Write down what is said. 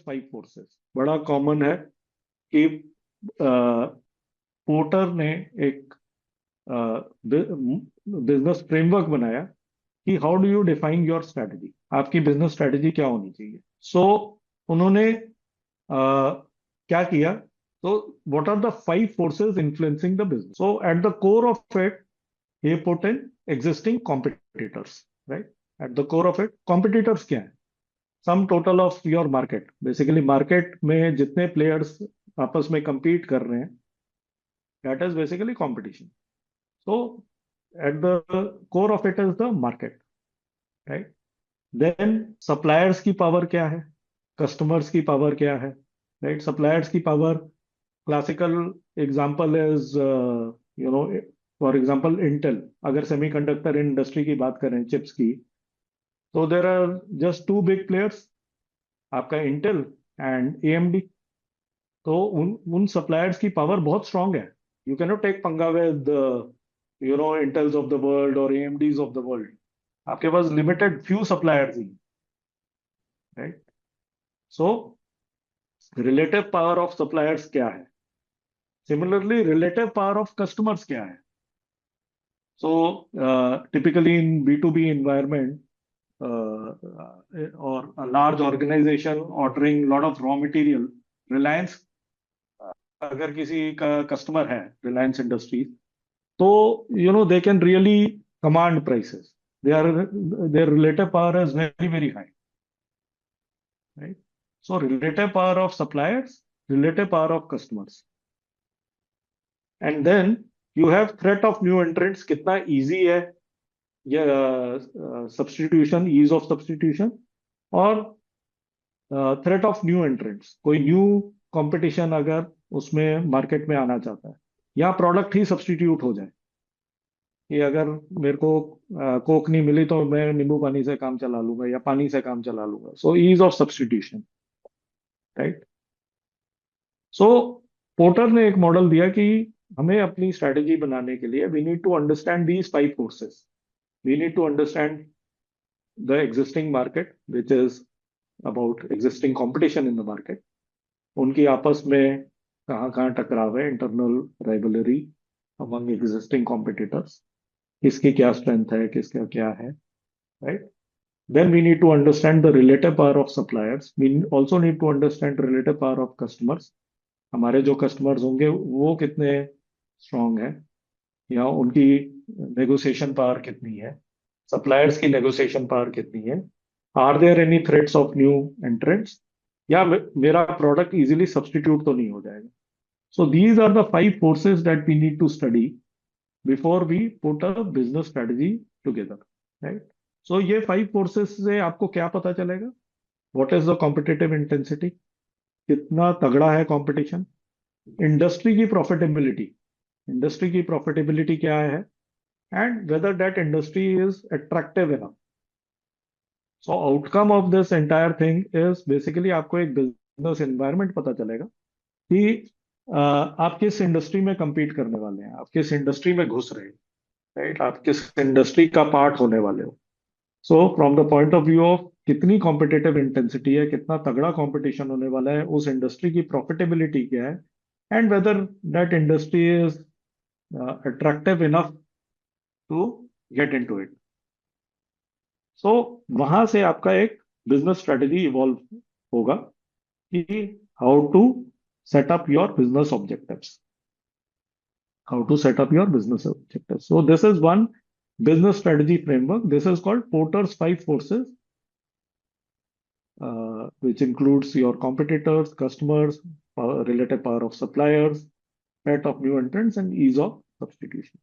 Five forces. बड़ा common है कि पोर्टर ने एक बिजनेस फ्रेमवर्क बनाया कि how do you define your strategy, आपकी बिजनेस स्ट्रेटजी क्या होनी चाहिए। सो उन्होंने क्या किया, तो what are the five forces influencing the business. So at the core of it he put in existing competitors, right? At the core of it, competitors क्या है? Sum total of your market. Basically, market में जितने players आपस में compete कर रहे हैं, that is basically competition. So, at the core of it is the market, right? Then suppliers की power क्या है? Customers की power क्या है? Right? Suppliers की power, classical example is for example Intel. अगर सेमीकंडक्टर इंडस्ट्री की बात करें, चिप्स की, तो there are just two big players, आपका इंटेल एंड एएमडी। तो उन सप्लायर्स की पावर बहुत स्ट्रांग है। यू कैन नॉट टेक पंगा with Intels of the world और एएमडीज ऑफ द वर्ल्ड। आपके पास लिमिटेड फ्यू सप्लायर्स ही, right? So relative power of suppliers क्या है? Similarly relative power of customers क्या है? So typically in B2B environment, or a large organization ordering lot of raw material, Reliance अगर किसी का कस्टमर है, Reliance Industries, तो they can really command prices. Their relative power is very very high, right? So relative power of suppliers, relative power of customers, and then you have threat of new entrants. कितना easy है या substitution, ease of substitution, और threat of new entrants, कोई new competition अगर उसमें market में आना चाहता है, या प्रोडक्ट ही सब्सटीट्यूट हो जाए कि अगर मेरे को कोक नहीं मिली तो मैं नींबू पानी से काम चला लूंगा या पानी से काम चला लूंगा। So ease of substitution, right? So Porter ने एक मॉडल दिया कि हमें अपनी स्ट्रेटेजी बनाने के लिए we need to understand these five forces. We need to understand the existing market, which is about existing competition in the market. उनकी आपस में कहाँ कहाँ टकराव है, internal rivalry among existing competitors, किसकी क्या strength है, किसका क्या है, right? Then we need to understand the relative power of suppliers. We also need to understand the relative power of customers. हमारे जो customers होंगे वो कितने strong है, या उनकी नेगोशिएशन पावर कितनी है, सप्लायर्स की नेगोशिएशन पावर कितनी है, are there any threats of new entrants, या मेरा प्रोडक्ट इजीली सब्सटीट्यूट तो नहीं हो जाएगा। So these are the five forces that we need to study before we put a business strategy together, right? So ये five forces से आपको क्या पता चलेगा? What is the competitive intensity, कितना तगड़ा है कंपटीशन, इंडस्ट्री की प्रॉफिटेबिलिटी, इंडस्ट्री की प्रॉफिटेबिलिटी क्या है, and whether that industry is attractive enough. So outcome of this entire thing is basically आपको एक बिजनेस एनवायरनमेंट पता चलेगा कि आप किस इंडस्ट्री में compete करने वाले हैं, आप किस इंडस्ट्री में घुस रहे हैं, राइट? आप किस इंडस्ट्री का पार्ट होने वाले हो। So from the point of view of कितनी कॉम्पिटिटिव इंटेंसिटी है, कितना तगड़ा कंपटीशन होने वाला है, उस इंडस्ट्री की प्रॉफिटेबिलिटी क्या है, and whether that industry is attractive enough to get into it. So वहां से आपका एक बिजनेस स्ट्रेटेजी इवॉल्व होगा कि how to set up your business objectives, how to set up your business objectives. So this is one business strategy framework. This is called Porter's Five Forces, which includes your competitors, customers, relative power of suppliers, threat of new entrants, and ease of substitution.